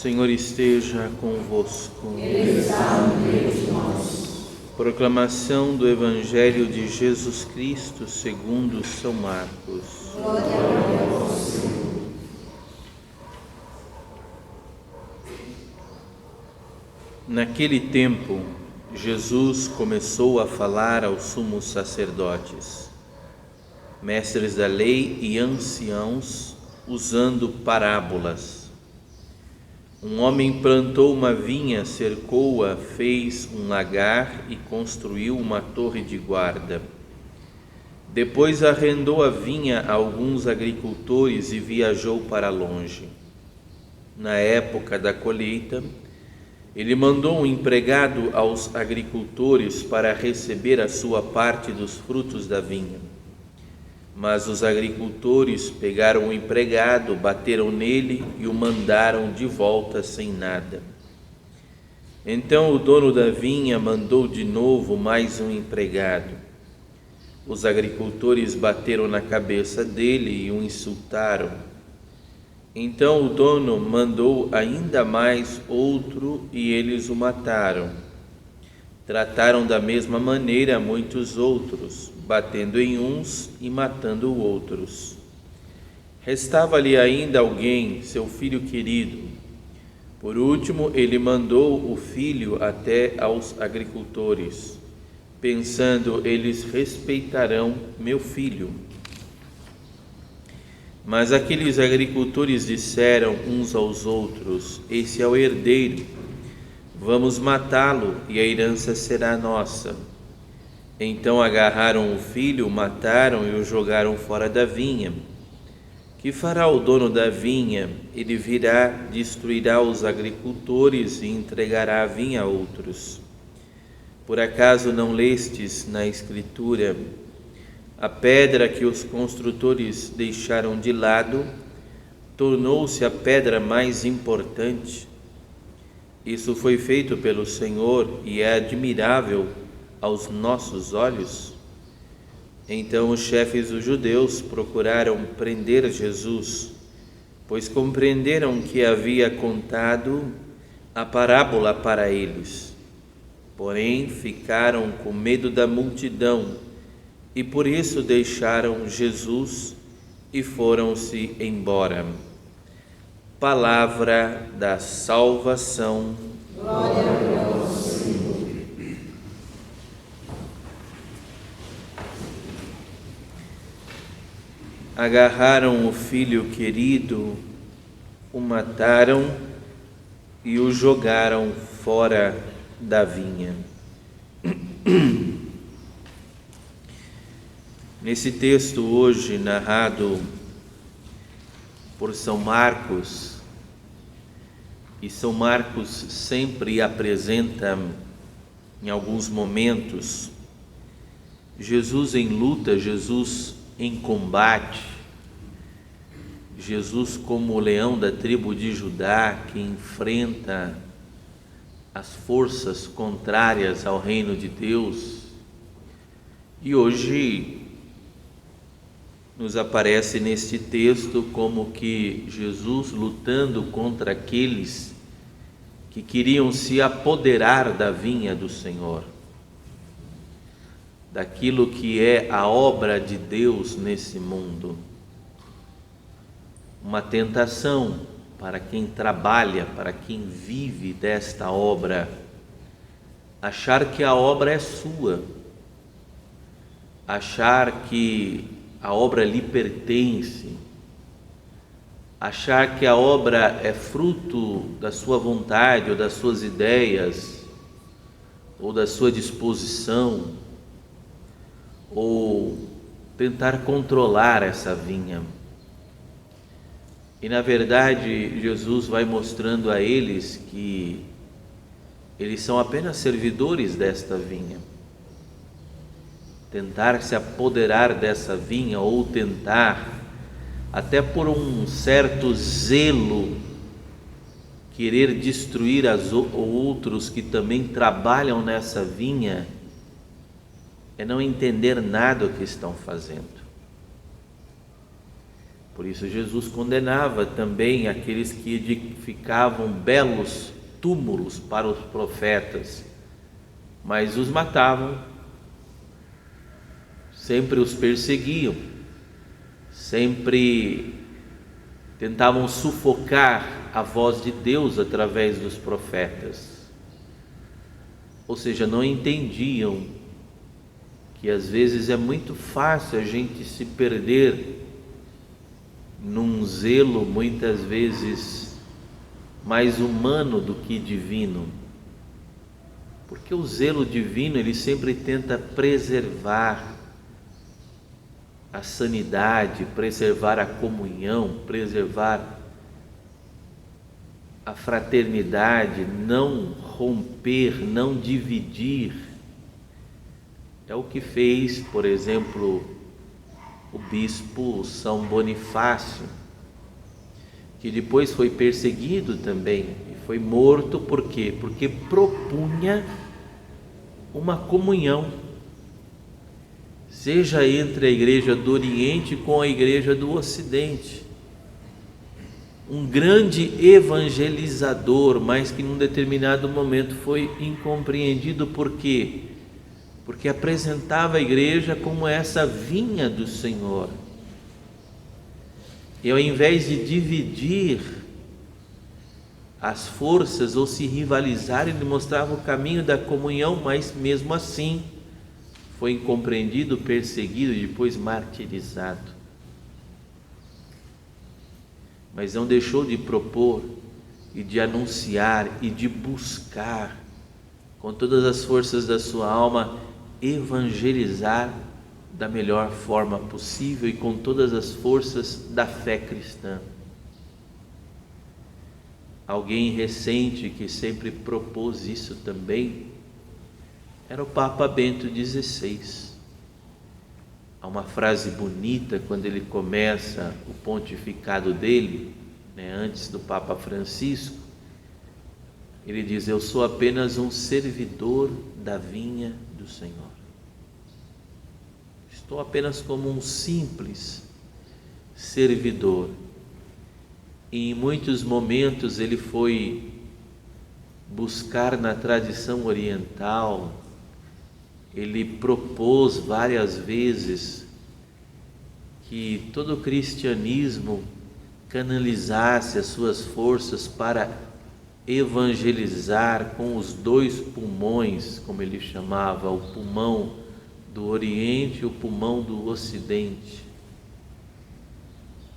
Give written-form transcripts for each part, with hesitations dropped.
Senhor esteja convosco. Ele está no meio de nós. Proclamação do Evangelho de Jesus Cristo segundo São Marcos. Glória a vós, Senhor. Naquele tempo, Jesus começou a falar aos sumos sacerdotes, mestres da lei e anciãos, usando parábolas. Um homem plantou uma vinha, cercou-a, fez um lagar e construiu uma torre de guarda. Depois arrendou a vinha a alguns agricultores e viajou para longe. Na época da colheita, ele mandou um empregado aos agricultores para receber a sua parte dos frutos da vinha. Mas os agricultores pegaram o empregado, bateram nele e o mandaram de volta sem nada. Então o dono da vinha mandou de novo mais um empregado. Os agricultores bateram na cabeça dele e o insultaram. Então o dono mandou ainda mais outro e eles o mataram. Trataram da mesma maneira muitos outros, batendo em uns e matando outros. Restava-lhe ainda alguém, seu filho querido. Por último, ele mandou o filho até aos agricultores, pensando: eles respeitarão meu filho. Mas aqueles agricultores disseram uns aos outros: esse é o herdeiro, vamos matá-lo e a herança será nossa. Então agarraram o filho, o mataram e o jogaram fora da vinha. Que fará o dono da vinha? Ele virá, destruirá os agricultores e entregará a vinha a outros. Por acaso não lestes na Escritura: a pedra que os construtores deixaram de lado tornou-se a pedra mais importante? Isso foi feito pelo Senhor e é admirável aos nossos olhos. Então os chefes dos judeus procuraram prender Jesus, pois compreenderam que havia contado a parábola para eles. Porém ficaram com medo da multidão e por isso deixaram Jesus e foram-se embora. Palavra da salvação. Glória a vós, Senhor. Agarraram o filho querido, o mataram e o jogaram fora da vinha. Nesse texto hoje narrado por São Marcos, e São Marcos sempre apresenta em alguns momentos Jesus em luta, Jesus em combate, Jesus como o leão da tribo de Judá que enfrenta as forças contrárias ao reino de Deus. E hoje nos aparece neste texto como que Jesus lutando contra aqueles que queriam se apoderar da vinha do Senhor, daquilo que é a obra de Deus nesse mundo. Uma tentação para quem trabalha, para quem vive desta obra, achar que a obra é sua, achar que a obra lhe pertence, achar que a obra é fruto da sua vontade ou das suas ideias ou da sua disposição, ou tentar controlar essa vinha. E na verdade Jesus vai mostrando a eles que eles são apenas servidores desta vinha. Tentar se apoderar dessa vinha ou tentar, até por um certo zelo, querer destruir outros que também trabalham nessa vinha, é não entender nada do que estão fazendo. Por isso Jesus condenava também aqueles que edificavam belos túmulos para os profetas, mas os matavam, sempre os perseguiam, sempre tentavam sufocar a voz de Deus através dos profetas. Ou seja, não entendiam que às vezes é muito fácil a gente se perder num zelo muitas vezes mais humano do que divino, porque o zelo divino ele sempre tenta preservar a sanidade, preservar a comunhão, preservar a fraternidade, não romper, não dividir. É o que fez, por exemplo, o bispo São Bonifácio, que depois foi perseguido também e foi morto. Por quê? Porque propunha uma comunhão, seja entre a igreja do Oriente com a igreja do Ocidente. Um grande evangelizador, mas que num determinado momento foi incompreendido. Por quê? Porque apresentava a igreja como essa vinha do Senhor. E ao invés de dividir as forças ou se rivalizar, ele mostrava o caminho da comunhão, mas mesmo assim foi incompreendido, perseguido e depois martirizado. Mas não deixou de propor e de anunciar e de buscar com todas as forças da sua alma evangelizar da melhor forma possível e com todas as forças da fé cristã. Alguém recente que sempre propôs isso também era o Papa Bento XVI. Há uma frase bonita quando ele começa o pontificado dele, antes do Papa Francisco. Ele diz: eu sou apenas um servidor da vinha do Senhor. Estou apenas como um simples servidor. E em muitos momentos ele foi buscar na tradição oriental, ele propôs várias vezes que todo o cristianismo canalizasse as suas forças para evangelizar com os dois pulmões, como ele chamava, o pulmão do Oriente e o pulmão do Ocidente.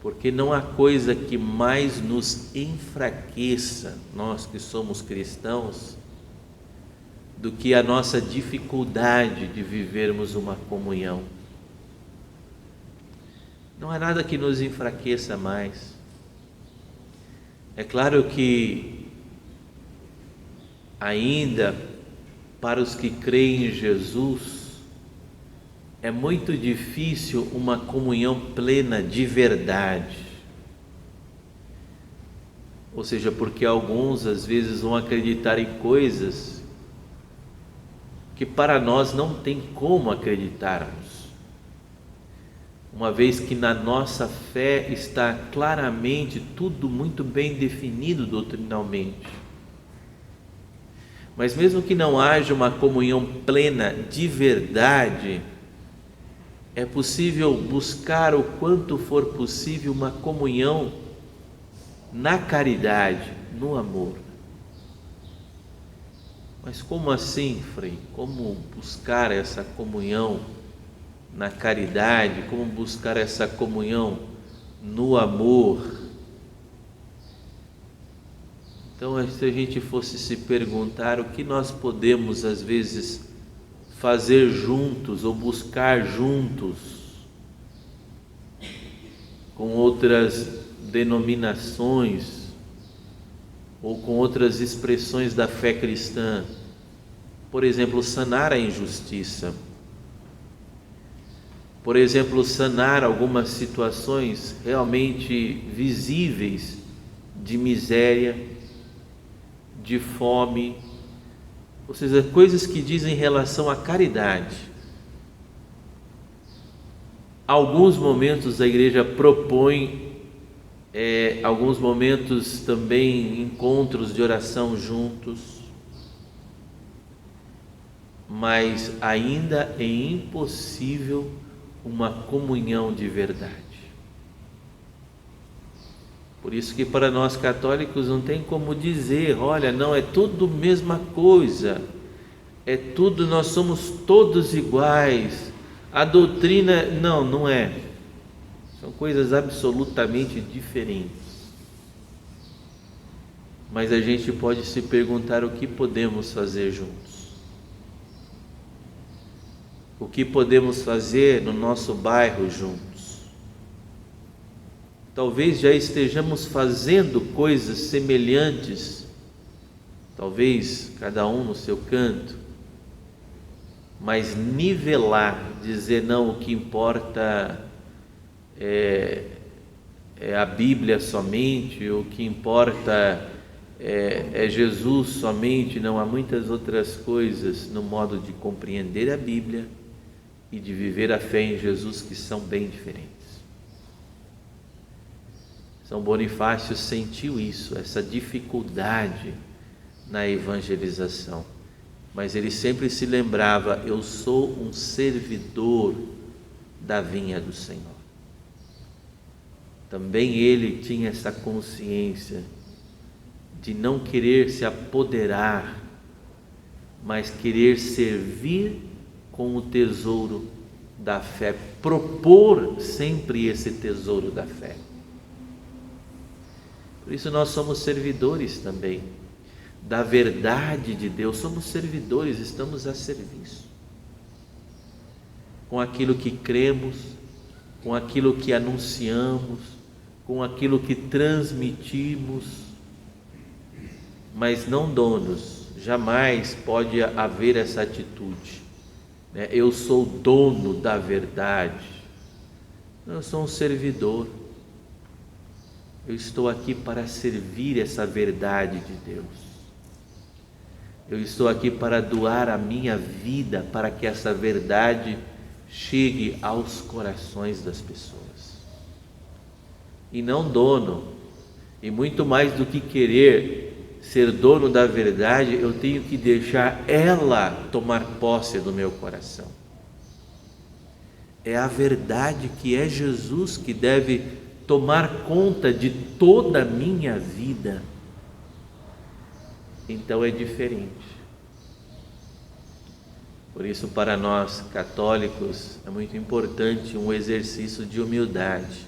Porque não há coisa que mais nos enfraqueça, nós que somos cristãos, do que a nossa dificuldade de vivermos uma comunhão. Não há nada que nos enfraqueça mais. É claro que ainda para os que creem em Jesus é muito difícil uma comunhão plena de verdade. Ou seja, porque alguns às vezes vão acreditar em coisas que para nós não tem como acreditarmos, uma vez que na nossa fé está claramente tudo muito bem definido doutrinalmente. Mas mesmo que não haja uma comunhão plena de verdade, é possível buscar o quanto for possível uma comunhão na caridade, no amor. Mas como assim, Frei? Como buscar essa comunhão na caridade? Como buscar essa comunhão no amor? Então, se a gente fosse se perguntar o que nós podemos às vezes fazer juntos ou buscar juntos com outras denominações ou com outras expressões da fé cristã, por exemplo, sanar a injustiça, por exemplo, sanar algumas situações realmente visíveis de miséria, de fome, ou seja, coisas que dizem relação à caridade. Alguns momentos a igreja propõe alguns momentos também encontros de oração juntos, mas ainda é impossível uma comunhão de verdade. Por isso que para nós católicos não tem como dizer, olha, não, é tudo mesma coisa, é tudo, nós somos todos iguais, a doutrina, não é, são coisas absolutamente diferentes. Mas a gente pode se perguntar o que podemos fazer juntos. O que podemos fazer no nosso bairro juntos? Talvez já estejamos fazendo coisas semelhantes, talvez cada um no seu canto, mas nivelar, dizer não, o que importa é a Bíblia somente, o que importa é Jesus somente, não há muitas outras coisas no modo de compreender a Bíblia e de viver a fé em Jesus que são bem diferentes. São Bonifácio sentiu isso, essa dificuldade na evangelização, mas ele sempre se lembrava, eu sou um servidor da vinha do Senhor. Também ele tinha essa consciência de não querer se apoderar, mas querer servir com o tesouro da fé, propor sempre esse tesouro da fé. Por isso nós somos servidores também da verdade de Deus, somos servidores, estamos a serviço. Com aquilo que cremos, com aquilo que anunciamos, com aquilo que transmitimos, mas não donos, jamais pode haver essa atitude. Eu sou dono da verdade, eu sou um servidor, eu estou aqui para servir essa verdade de Deus, eu estou aqui para doar a minha vida para que essa verdade chegue aos corações das pessoas, e não dono, e muito mais do que querer ser dono da verdade, eu tenho que deixar ela tomar posse do meu coração. É a verdade que é Jesus que deve tomar conta de toda a minha vida. Então é diferente. Por isso, para nós católicos, é muito importante um exercício de humildade,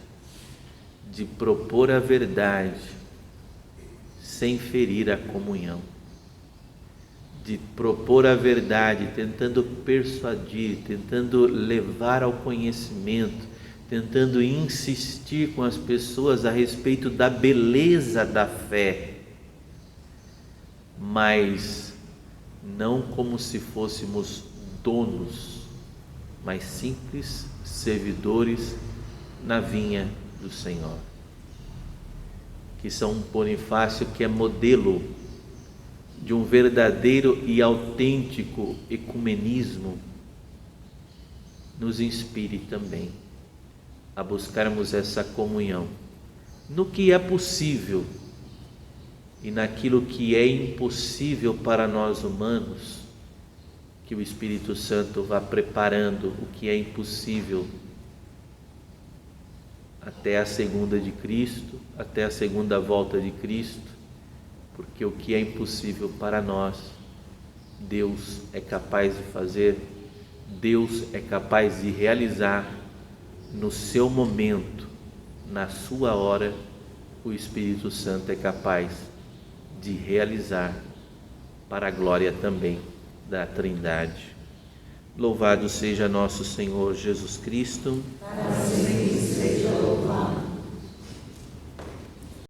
de propor a verdade sem ferir a comunhão, de propor a verdade, tentando persuadir, tentando levar ao conhecimento, tentando insistir com as pessoas a respeito da beleza da fé, mas não como se fôssemos donos, mas simples servidores na vinha do Senhor. Que São Bonifácio, que é modelo de um verdadeiro e autêntico ecumenismo, nos inspire também a buscarmos essa comunhão no que é possível e naquilo que é impossível para nós humanos, que o Espírito Santo vá preparando o que é impossível até a segunda de Cristo, até a segunda volta de Cristo, porque o que é impossível para nós, Deus é capaz de fazer, Deus é capaz de realizar no seu momento, na sua hora, o Espírito Santo é capaz de realizar para a glória também da Trindade. Louvado seja nosso Senhor Jesus Cristo.